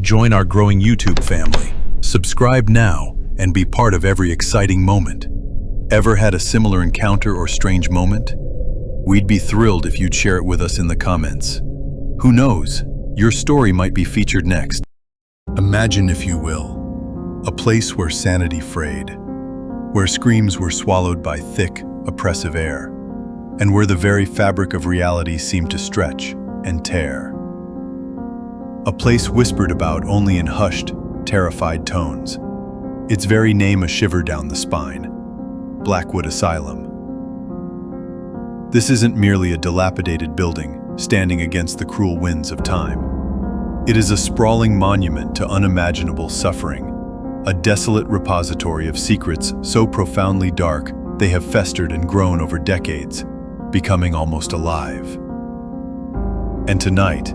Join our growing YouTube family. Subscribe now and be part of every exciting moment. Ever had a similar encounter or strange moment? We'd be thrilled if you'd share it with us in the comments. Who knows? Your story might be featured next. Imagine, if you will, a place where sanity frayed, where screams were swallowed by thick, oppressive air, and where the very fabric of reality seemed to stretch and tear. A place whispered about only in hushed, terrified tones, its very name a shiver down the spine: Blackwood Asylum. This isn't merely a dilapidated building standing against the cruel winds of time. It is a sprawling monument to unimaginable suffering, a desolate repository of secrets so profoundly dark they have festered and grown over decades, becoming almost alive. And tonight,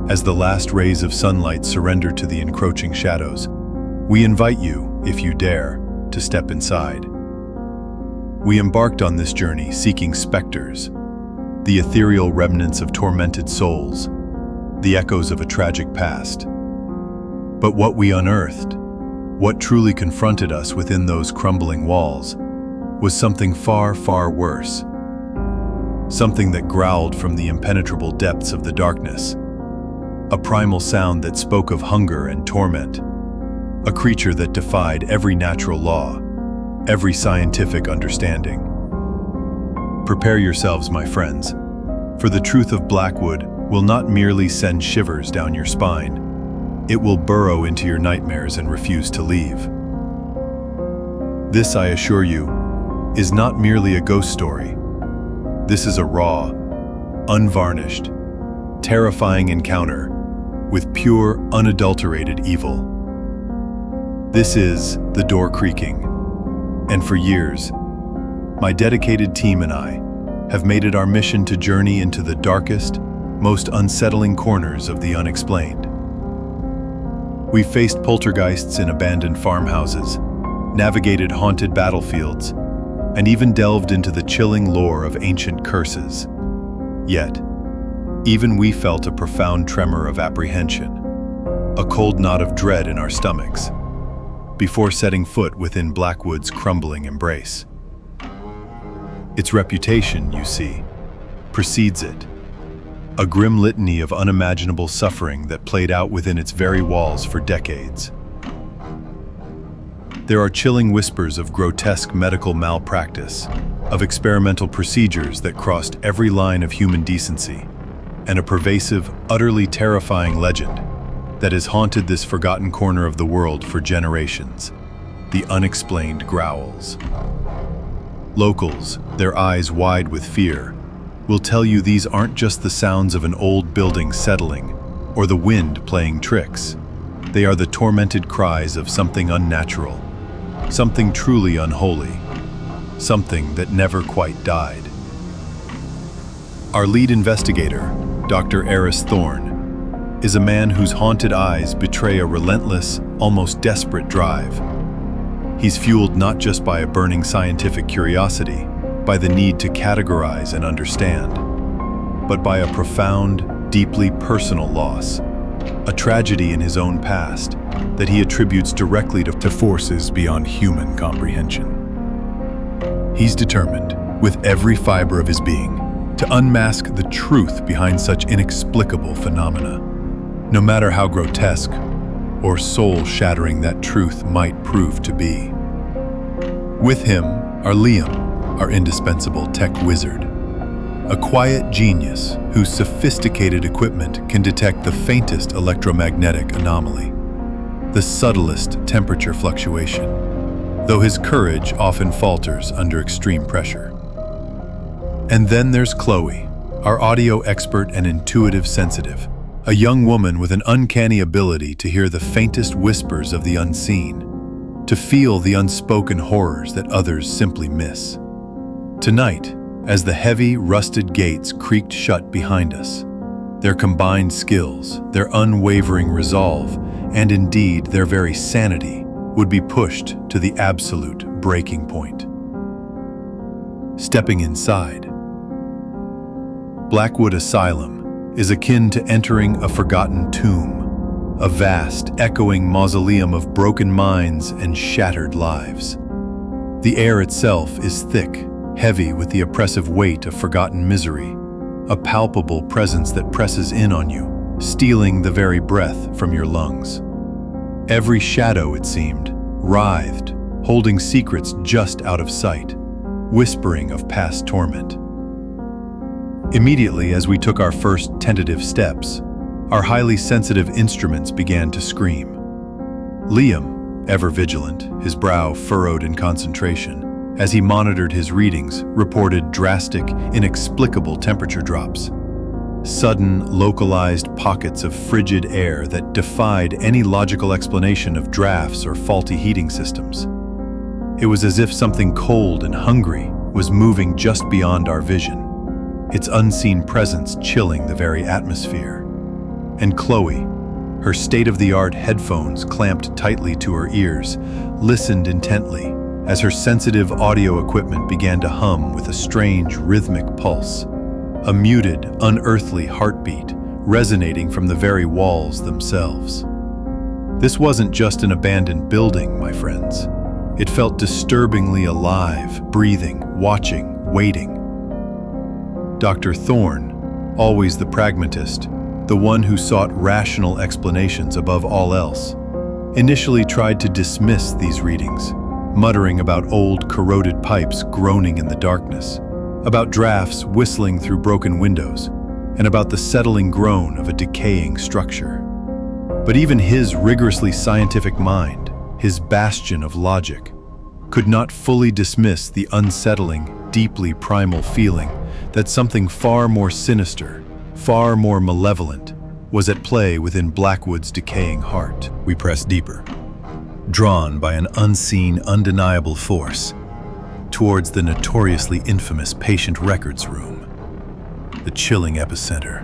as the last rays of sunlight surrender to the encroaching shadows, we invite you, if you dare, to step inside. We embarked on this journey seeking specters, the ethereal remnants of tormented souls, the echoes of a tragic past. But what we unearthed, what truly confronted us within those crumbling walls, was something far, far worse. Something that growled from the impenetrable depths of the darkness. A primal sound that spoke of hunger and torment. A creature that defied every natural law, every scientific understanding. Prepare yourselves, my friends, for the truth of Blackwood will not merely send shivers down your spine. It will burrow into your nightmares and refuse to leave. This, I assure you, is not merely a ghost story. This is a raw, unvarnished, terrifying encounter with pure, unadulterated evil. This is the door creaking, and for years, my dedicated team and I have made it our mission to journey into the darkest, most unsettling corners of the unexplained. We've faced poltergeists in abandoned farmhouses, navigated haunted battlefields, and even delved into the chilling lore of ancient curses. Yet, even we felt a profound tremor of apprehension, a cold knot of dread in our stomachs, before setting foot within Blackwood's crumbling embrace. Its reputation, you see, precedes it. A grim litany of unimaginable suffering that played out within its very walls for decades. There are chilling whispers of grotesque medical malpractice, of experimental procedures that crossed every line of human decency, and a pervasive, utterly terrifying legend that has haunted this forgotten corner of the world for generations: the unexplained growls. Locals, their eyes wide with fear, will tell you these aren't just the sounds of an old building settling or the wind playing tricks. They are the tormented cries of something unnatural, something truly unholy, something that never quite died. Our lead investigator, Dr. Eris Thorne, is a man whose haunted eyes betray a relentless, almost desperate drive. He's fueled not just by a burning scientific curiosity, by the need to categorize and understand, but by a profound, deeply personal loss, a tragedy in his own past that he attributes directly to forces beyond human comprehension. He's determined, with every fiber of his being, to unmask the truth behind such inexplicable phenomena, no matter how grotesque or soul-shattering that truth might prove to be. With him are Liam, our indispensable tech wizard, a quiet genius whose sophisticated equipment can detect the faintest electromagnetic anomaly, the subtlest temperature fluctuation, though his courage often falters under extreme pressure. And then there's Chloe, our audio expert and intuitive sensitive, a young woman with an uncanny ability to hear the faintest whispers of the unseen, to feel the unspoken horrors that others simply miss. Tonight, as the heavy, rusted gates creaked shut behind us, their combined skills, their unwavering resolve, and indeed their very sanity would be pushed to the absolute breaking point. Stepping inside, Blackwood Asylum is akin to entering a forgotten tomb, a vast, echoing mausoleum of broken minds and shattered lives. The air itself is thick, heavy with the oppressive weight of forgotten misery, a palpable presence that presses in on you, stealing the very breath from your lungs. Every shadow, it seemed, writhed, holding secrets just out of sight, whispering of past torment. Immediately as we took our first tentative steps, our highly sensitive instruments began to scream. Liam, ever vigilant, his brow furrowed in concentration, as he monitored his readings, reported drastic, inexplicable temperature drops. Sudden, localized pockets of frigid air that defied any logical explanation of drafts or faulty heating systems. It was as if something cold and hungry was moving just beyond our vision, its unseen presence chilling the very atmosphere. And Chloe, her state-of-the-art headphones clamped tightly to her ears, listened intently as her sensitive audio equipment began to hum with a strange rhythmic pulse, a muted, unearthly heartbeat resonating from the very walls themselves. This wasn't just an abandoned building, my friends. It felt disturbingly alive, breathing, watching, waiting. Dr. Thorne, always the pragmatist, the one who sought rational explanations above all else, initially tried to dismiss these readings, muttering about old, corroded pipes groaning in the darkness, about drafts whistling through broken windows, and about the settling groan of a decaying structure. But even his rigorously scientific mind, his bastion of logic, could not fully dismiss the unsettling, deeply primal feeling that something far more sinister, far more malevolent, was at play within Blackwood's decaying heart. We pressed deeper, drawn by an unseen, undeniable force, towards the notoriously infamous patient records room, the chilling epicenter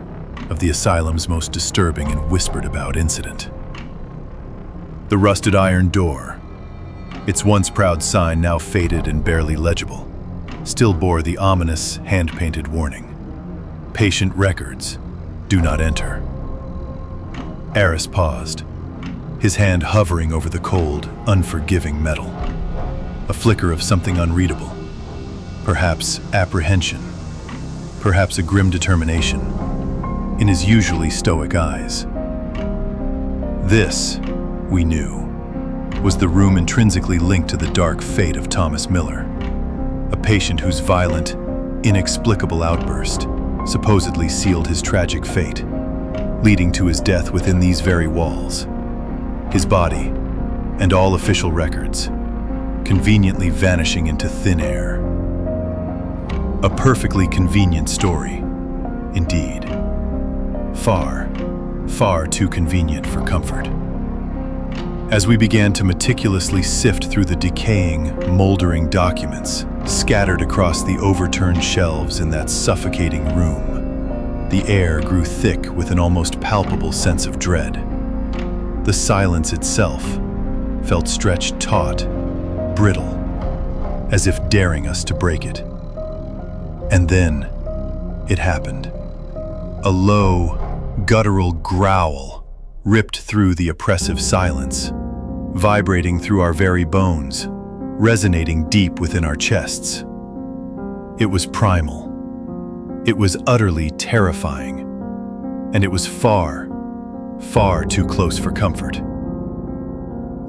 of the asylum's most disturbing and whispered-about incident. The rusted iron door, its once proud sign now faded and barely legible, still bore the ominous, hand-painted warning: "Patient records, do not enter." Eris paused, his hand hovering over the cold, unforgiving metal. A flicker of something unreadable, perhaps apprehension, perhaps a grim determination, in his usually stoic eyes. This, we knew, was the room intrinsically linked to the dark fate of Thomas Miller, a patient whose violent, inexplicable outburst supposedly sealed his tragic fate, leading to his death within these very walls. His body, and all official records, conveniently vanishing into thin air. A perfectly convenient story, indeed. Far, far too convenient for comfort. As we began to meticulously sift through the decaying, moldering documents scattered across the overturned shelves in that suffocating room, the air grew thick with an almost palpable sense of dread. The silence itself felt stretched taut, brittle, as if daring us to break it. And then it happened. A low, guttural growl ripped through the oppressive silence, vibrating through our very bones, resonating deep within our chests. It was primal. It was utterly terrifying. And it was far, far too close for comfort.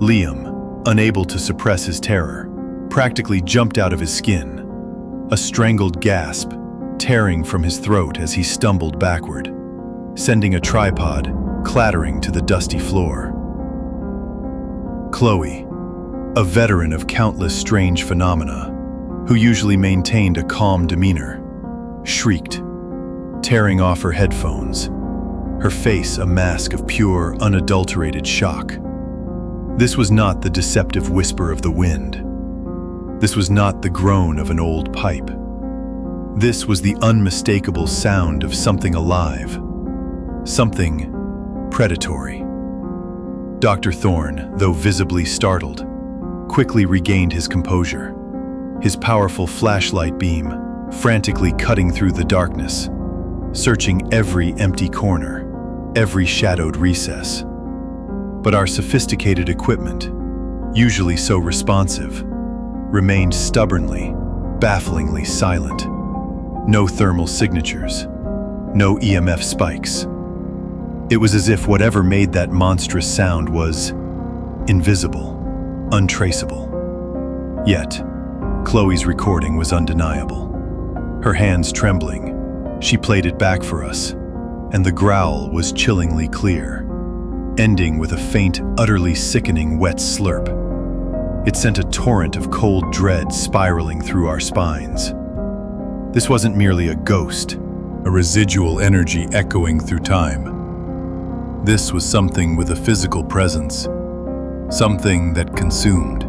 Liam, unable to suppress his terror, practically jumped out of his skin, a strangled gasp tearing from his throat as he stumbled backward, sending a tripod clattering to the dusty floor. Chloe, a veteran of countless strange phenomena, who usually maintained a calm demeanor, shrieked, tearing off her headphones, her face a mask of pure, unadulterated shock. This was not the deceptive whisper of the wind. This was not the groan of an old pipe. This was the unmistakable sound of something alive, something predatory. Dr. Thorne, though visibly startled, quickly regained his composure, his powerful flashlight beam frantically cutting through the darkness, searching every empty corner, every shadowed recess. But our sophisticated equipment, usually so responsive, remained stubbornly, bafflingly silent. No thermal signatures, no EMF spikes. It was as if whatever made that monstrous sound was invisible, untraceable. Yet, Chloe's recording was undeniable. Her hands trembling, she played it back for us, and the growl was chillingly clear, ending with a faint, utterly sickening wet slurp. It sent a torrent of cold dread spiraling through our spines. This wasn't merely a ghost, a residual energy echoing through time. This was something with a physical presence, something that consumed,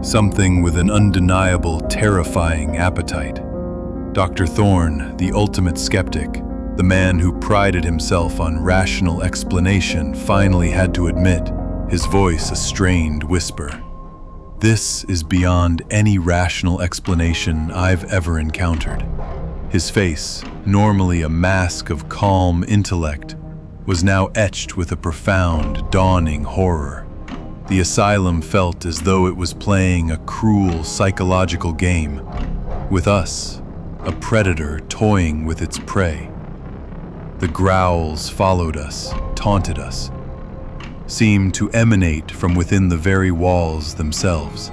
something with an undeniable, terrifying appetite. Dr. Thorne, the ultimate skeptic, the man who prided himself on rational explanation, finally had to admit, his voice a strained whisper. This is beyond any rational explanation I've ever encountered. His face, normally a mask of calm intellect, was now etched with a profound, dawning horror. The asylum felt as though it was playing a cruel psychological game, with us, a predator toying with its prey. The growls followed us, taunted us, seemed to emanate from within the very walls themselves,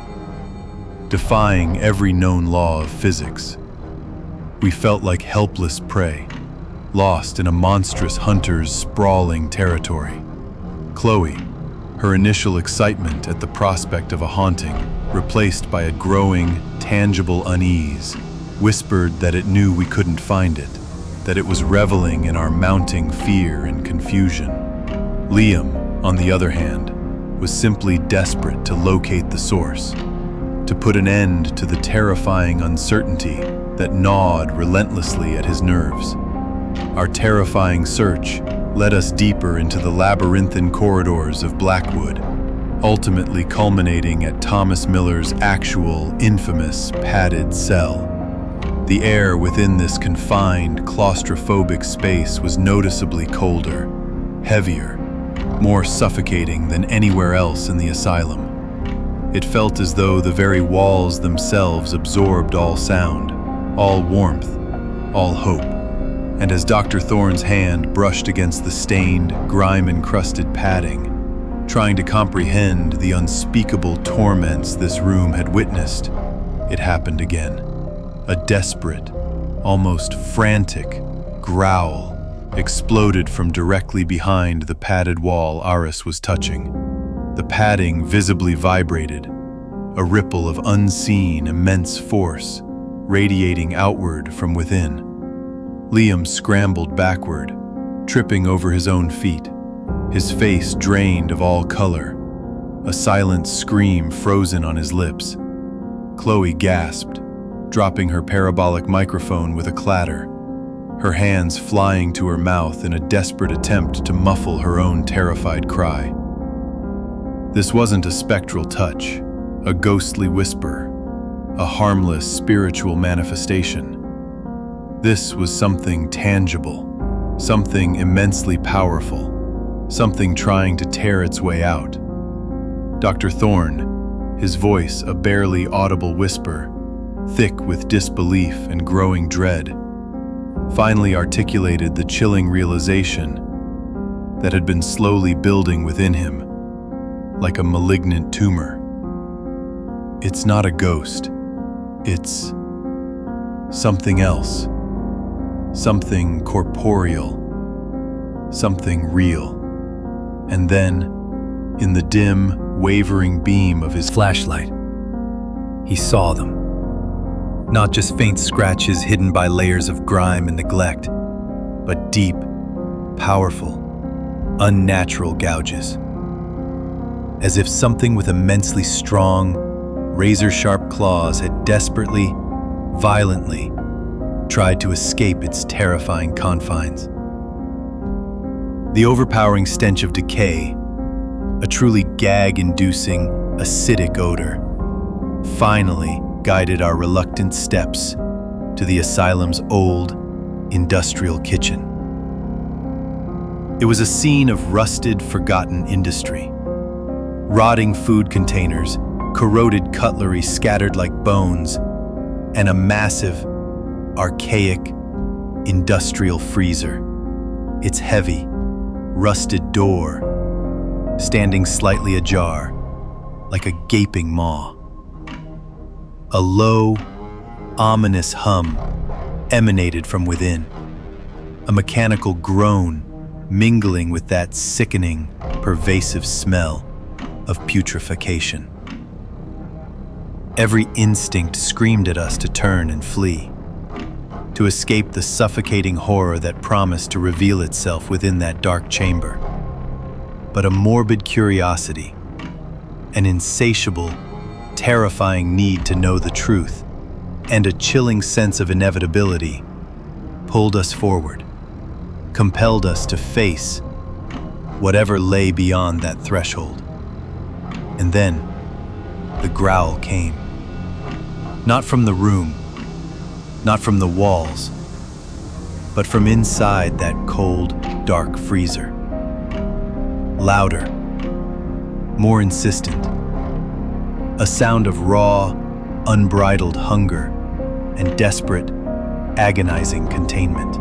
defying every known law of physics. We felt like helpless prey, lost in a monstrous hunter's sprawling territory. Chloe, her initial excitement at the prospect of a haunting, replaced by a growing, tangible unease, whispered that it knew we couldn't find it, that it was reveling in our mounting fear and confusion. Liam, on the other hand, was simply desperate to locate the source, to put an end to the terrifying uncertainty that gnawed relentlessly at his nerves. Our terrifying search led us deeper into the labyrinthine corridors of Blackwood, ultimately culminating at Thomas Miller's actual, infamous, padded cell. The air within this confined, claustrophobic space was noticeably colder, heavier, more suffocating than anywhere else in the asylum. It felt as though the very walls themselves absorbed all sound, all warmth, all hope. And as Dr. Thorne's hand brushed against the stained, grime-encrusted padding, trying to comprehend the unspeakable torments this room had witnessed, it happened again. A desperate, almost frantic growl exploded from directly behind the padded wall Aris was touching. The padding visibly vibrated, a ripple of unseen, immense force radiating outward from within. Liam scrambled backward, tripping over his own feet, his face drained of all color, a silent scream frozen on his lips. Chloe gasped, dropping her parabolic microphone with a clatter, her hands flying to her mouth in a desperate attempt to muffle her own terrified cry. This wasn't a spectral touch, a ghostly whisper, a harmless spiritual manifestation. This was something tangible, something immensely powerful, something trying to tear its way out. Dr. Thorne, his voice a barely audible whisper, thick with disbelief and growing dread, finally articulated the chilling realization that had been slowly building within him, like a malignant tumor. It's not a ghost. It's something else. Something corporeal. Something real. And then, in the dim, wavering beam of his flashlight, he saw them. Not just faint scratches hidden by layers of grime and neglect, but deep, powerful, unnatural gouges. As if something with immensely strong, razor-sharp claws had desperately, violently tried to escape its terrifying confines. The overpowering stench of decay, a truly gag-inducing, acidic odor, finally guided our reluctant steps to the asylum's old, industrial kitchen. It was a scene of rusted, forgotten industry. Rotting food containers, corroded cutlery scattered like bones, and a massive, archaic, industrial freezer. Its heavy, rusted door standing slightly ajar, like a gaping maw. A low, ominous hum emanated from within, a mechanical groan mingling with that sickening, pervasive smell of putrefaction. Every instinct screamed at us to turn and flee, to escape the suffocating horror that promised to reveal itself within that dark chamber. But a morbid curiosity, an insatiable, terrifying need to know the truth, and a chilling sense of inevitability pulled us forward, compelled us to face whatever lay beyond that threshold. And then, the growl came. Not from the room, not from the walls, but from inside that cold, dark freezer. Louder, more insistent. A sound of raw, unbridled hunger and desperate, agonizing containment.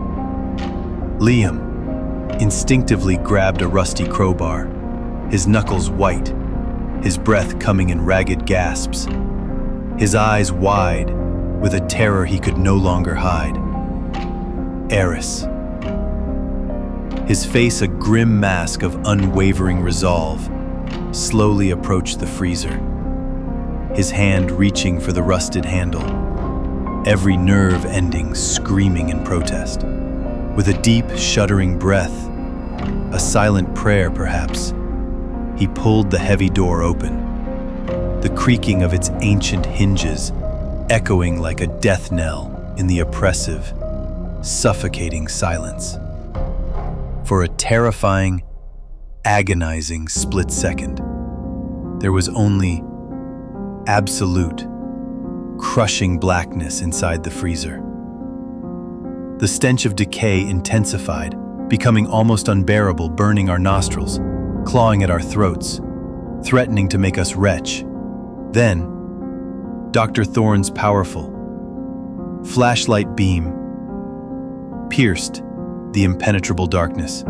Liam instinctively grabbed a rusty crowbar, his knuckles white, his breath coming in ragged gasps, his eyes wide with a terror he could no longer hide. Eris. His face a grim mask of unwavering resolve, slowly approached the freezer, his hand reaching for the rusted handle, every nerve ending screaming in protest. With a deep, shuddering breath, a silent prayer perhaps, he pulled the heavy door open, the creaking of its ancient hinges echoing like a death knell in the oppressive, suffocating silence. For a terrifying, agonizing split second, there was only absolute, crushing blackness inside the freezer. The stench of decay intensified, becoming almost unbearable, burning our nostrils, clawing at our throats, threatening to make us retch. Then, Dr. Thorne's powerful flashlight beam pierced the impenetrable darkness,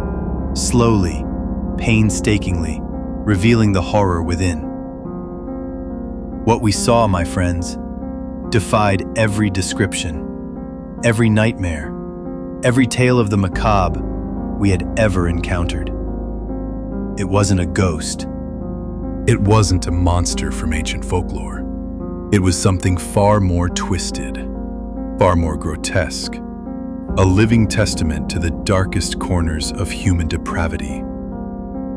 slowly, painstakingly, revealing the horror within. What we saw, my friends, defied every description, every nightmare, every tale of the macabre we had ever encountered. It wasn't a ghost. It wasn't a monster from ancient folklore. It was something far more twisted, far more grotesque, a living testament to the darkest corners of human depravity,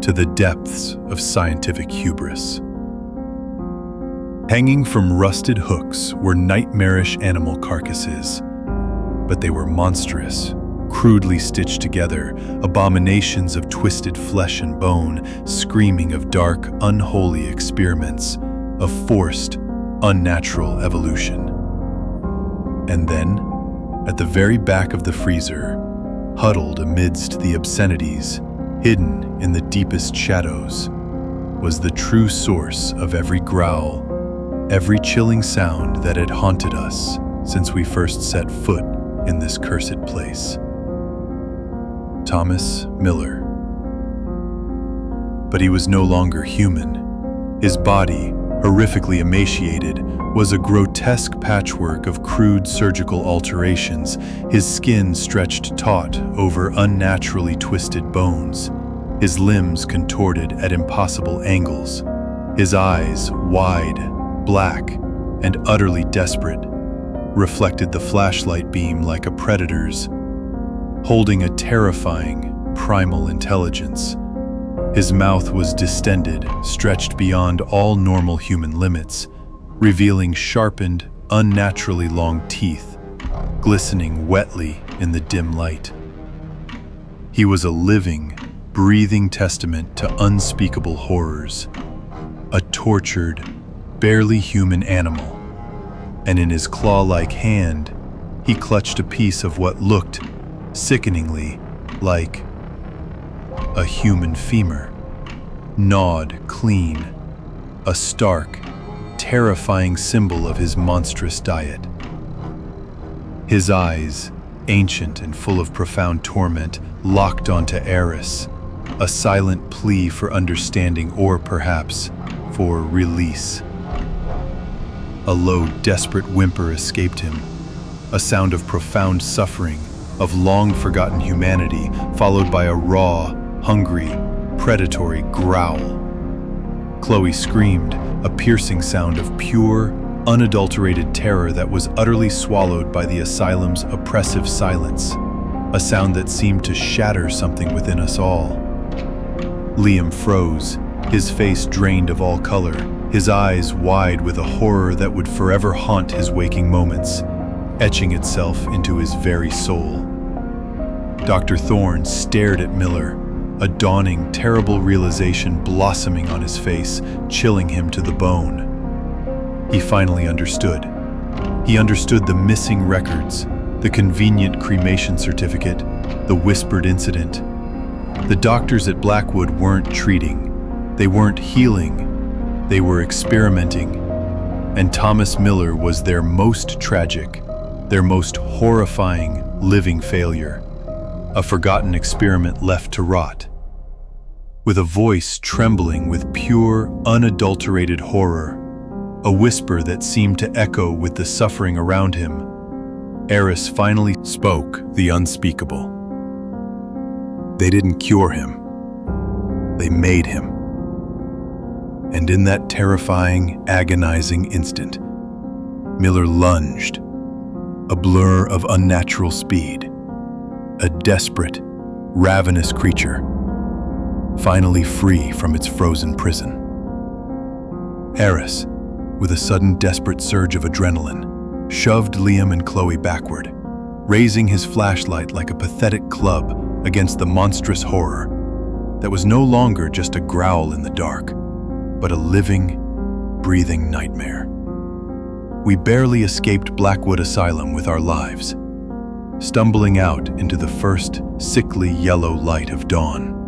to the depths of scientific hubris. Hanging from rusted hooks were nightmarish animal carcasses, but they were monstrous, crudely stitched together, abominations of twisted flesh and bone, screaming of dark, unholy experiments, of forced, unnatural evolution. And then, at the very back of the freezer, huddled amidst the obscenities, hidden in the deepest shadows, was the true source of every growl, every chilling sound that had haunted us since we first set foot in this cursed place. Thomas Miller. But he was no longer human. His body, horrifically emaciated, was a grotesque patchwork of crude surgical alterations, his skin stretched taut over unnaturally twisted bones, his limbs contorted at impossible angles, his eyes wide, black, and utterly desperate, reflected the flashlight beam like a predator's, holding a terrifying, primal intelligence. His mouth was distended, stretched beyond all normal human limits, revealing sharpened, unnaturally long teeth, glistening wetly in the dim light. He was a living, breathing testament to unspeakable horrors, a tortured, barely human animal, and in his claw-like hand, he clutched a piece of what looked, sickeningly, like a human femur, gnawed clean, a stark, terrifying symbol of his monstrous diet. His eyes, ancient and full of profound torment, locked onto Eris, a silent plea for understanding or perhaps for release. A low, desperate whimper escaped him, a sound of profound suffering, of long-forgotten humanity, followed by a raw, hungry, predatory growl. Chloe screamed, a piercing sound of pure, unadulterated terror that was utterly swallowed by the asylum's oppressive silence, a sound that seemed to shatter something within us all. Liam froze, his face drained of all color, his eyes wide with a horror that would forever haunt his waking moments, etching itself into his very soul. Dr. Thorne stared at Miller, a dawning, terrible realization blossoming on his face, chilling him to the bone. He finally understood. He understood the missing records, the convenient cremation certificate, the whispered incident. The doctors at Blackwood weren't treating, they weren't healing, they were experimenting. And Thomas Miller was their most tragic, their most horrifying living failure, a forgotten experiment left to rot. With a voice trembling with pure, unadulterated horror, a whisper that seemed to echo with the suffering around him, Eris finally spoke the unspeakable. They didn't cure him. They made him. And in that terrifying, agonizing instant, Miller lunged, a blur of unnatural speed, a desperate, ravenous creature, finally free from its frozen prison. Eris, with a sudden desperate surge of adrenaline, shoved Liam and Chloe backward, raising his flashlight like a pathetic club against the monstrous horror that was no longer just a growl in the dark, but a living, breathing nightmare. We barely escaped Blackwood Asylum with our lives, stumbling out into the first sickly yellow light of dawn.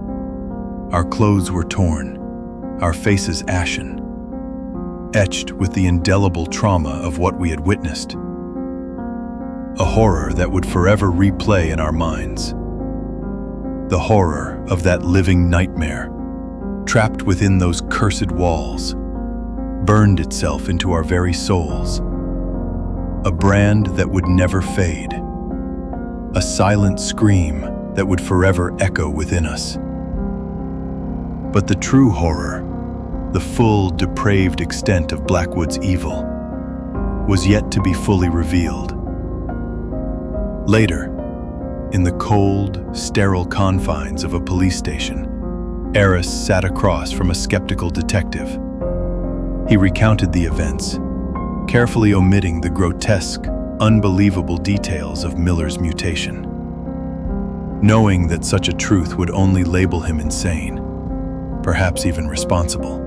Our clothes were torn, our faces ashen, etched with the indelible trauma of what we had witnessed. A horror that would forever replay in our minds. The horror of that living nightmare, trapped within those cursed walls, burned itself into our very souls. A brand that would never fade. A silent scream that would forever echo within us. But the true horror, the full, depraved extent of Blackwood's evil, was yet to be fully revealed. Later, in the cold, sterile confines of a police station, Eris sat across from a skeptical detective. He recounted the events, carefully omitting the grotesque, unbelievable details of Miller's mutation. Knowing that such a truth would only label him insane, perhaps even responsible.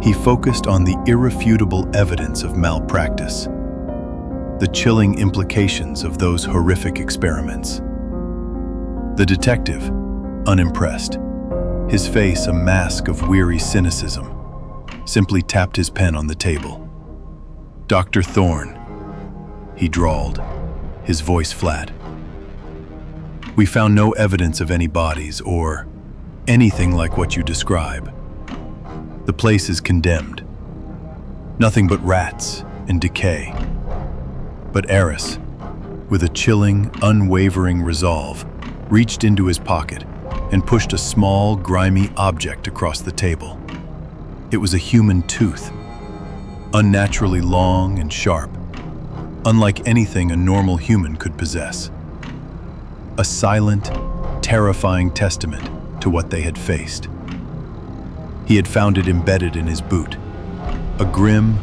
He focused on the irrefutable evidence of malpractice, the chilling implications of those horrific experiments. The detective, unimpressed, his face a mask of weary cynicism, simply tapped his pen on the table. "Dr. Thorne," he drawled, his voice flat. "We found no evidence of any bodies or anything like what you describe. The place is condemned. Nothing but rats and decay." But Eris, with a chilling, unwavering resolve, reached into his pocket and pushed a small, grimy object across the table. It was a human tooth, unnaturally long and sharp, unlike anything a normal human could possess. A silent, terrifying testament to what they had faced. He had found it embedded in his boot, a grim,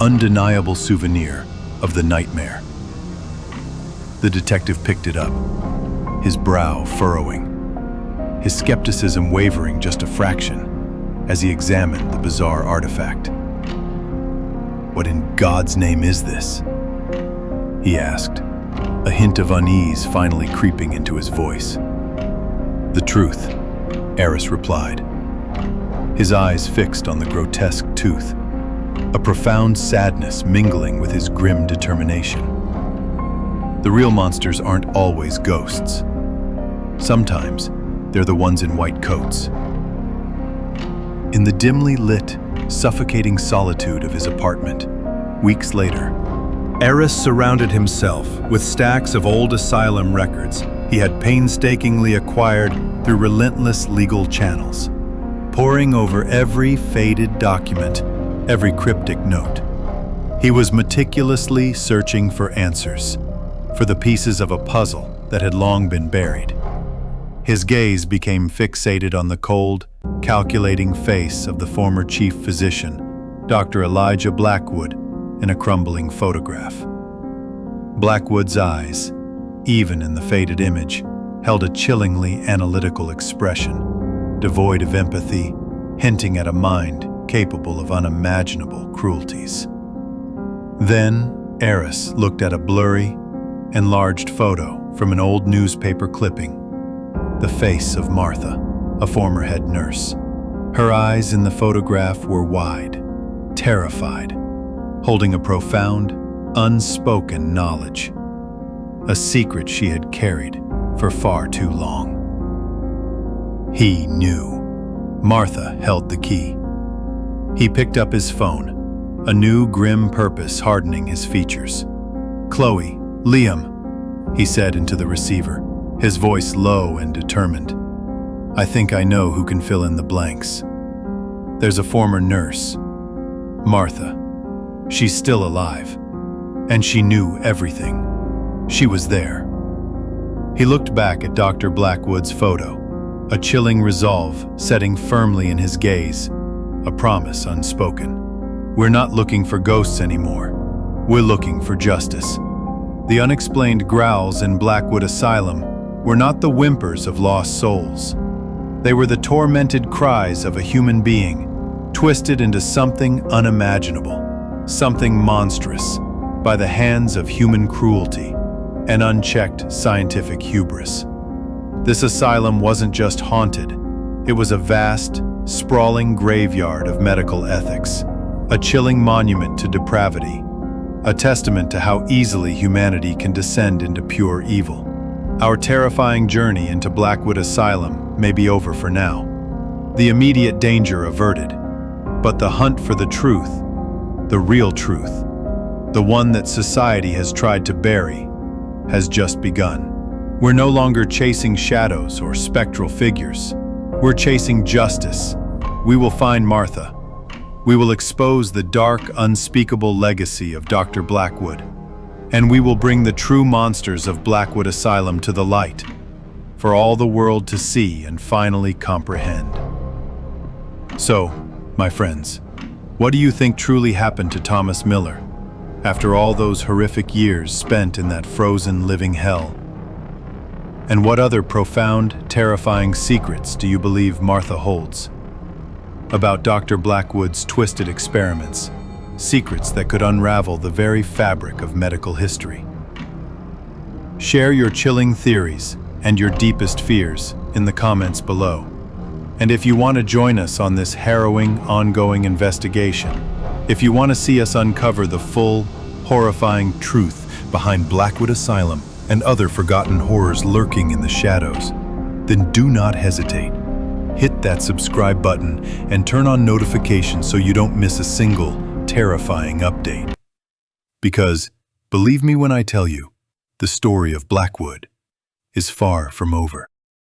undeniable souvenir of the nightmare. The detective picked it up, his brow furrowing, his skepticism wavering just a fraction as he examined the bizarre artifact. "What in God's name is this?" he asked, a hint of unease finally creeping into his voice. "The truth," Eris replied, his eyes fixed on the grotesque tooth, a profound sadness mingling with his grim determination. The real monsters aren't always ghosts. Sometimes they're the ones in white coats. In the dimly lit, suffocating solitude of his apartment, weeks later, Eris surrounded himself with stacks of old asylum records he had painstakingly acquired through relentless legal channels, poring over every faded document, every cryptic note. He was meticulously searching for answers, for the pieces of a puzzle that had long been buried. His gaze became fixated on the cold, calculating face of the former chief physician, Dr. Elijah Blackwood, in a crumbling photograph. Blackwood's eyes, even in the faded image, held a chillingly analytical expression, devoid of empathy, hinting at a mind capable of unimaginable cruelties. Then, Eris looked at a blurry, enlarged photo from an old newspaper clipping, the face of Martha, a former head nurse. Her eyes in the photograph were wide, terrified, holding a profound, unspoken knowledge, a secret she had carried for far too long. He knew. Martha held the key. He picked up his phone, a new grim purpose hardening his features. "Chloe, Liam," he said into the receiver, his voice low and determined. "I think I know who can fill in the blanks. There's a former nurse, Martha. She's still alive, and she knew everything. She was there." He looked back at Dr. Blackwood's photo, a chilling resolve setting firmly in his gaze, a promise unspoken. "We're not looking for ghosts anymore. We're looking for justice." The unexplained growls in Blackwood Asylum were not the whimpers of lost souls. They were the tormented cries of a human being, twisted into something unimaginable, something monstrous, by the hands of human cruelty and unchecked scientific hubris. This asylum wasn't just haunted, it was a vast, sprawling graveyard of medical ethics, a chilling monument to depravity, a testament to how easily humanity can descend into pure evil. Our terrifying journey into Blackwood Asylum may be over for now, the immediate danger averted, but the hunt for the truth, the real truth, the one that society has tried to bury, has just begun. We're no longer chasing shadows or spectral figures. We're chasing justice. We will find Martha. We will expose the dark, unspeakable legacy of Dr. Blackwood, and we will bring the true monsters of Blackwood Asylum to the light, for all the world to see and finally comprehend. So, my friends, what do you think truly happened to Thomas Miller, after all those horrific years spent in that frozen living hell? And what other profound, terrifying secrets do you believe Martha holds? About Dr. Blackwood's twisted experiments, secrets that could unravel the very fabric of medical history. Share your chilling theories and your deepest fears in the comments below. And if you want to join us on this harrowing, ongoing investigation, if you want to see us uncover the full, horrifying truth behind Blackwood Asylum and other forgotten horrors lurking in the shadows, then do not hesitate. Hit that subscribe button and turn on notifications so you don't miss a single terrifying update. Because, believe me when I tell you, the story of Blackwood is far from over.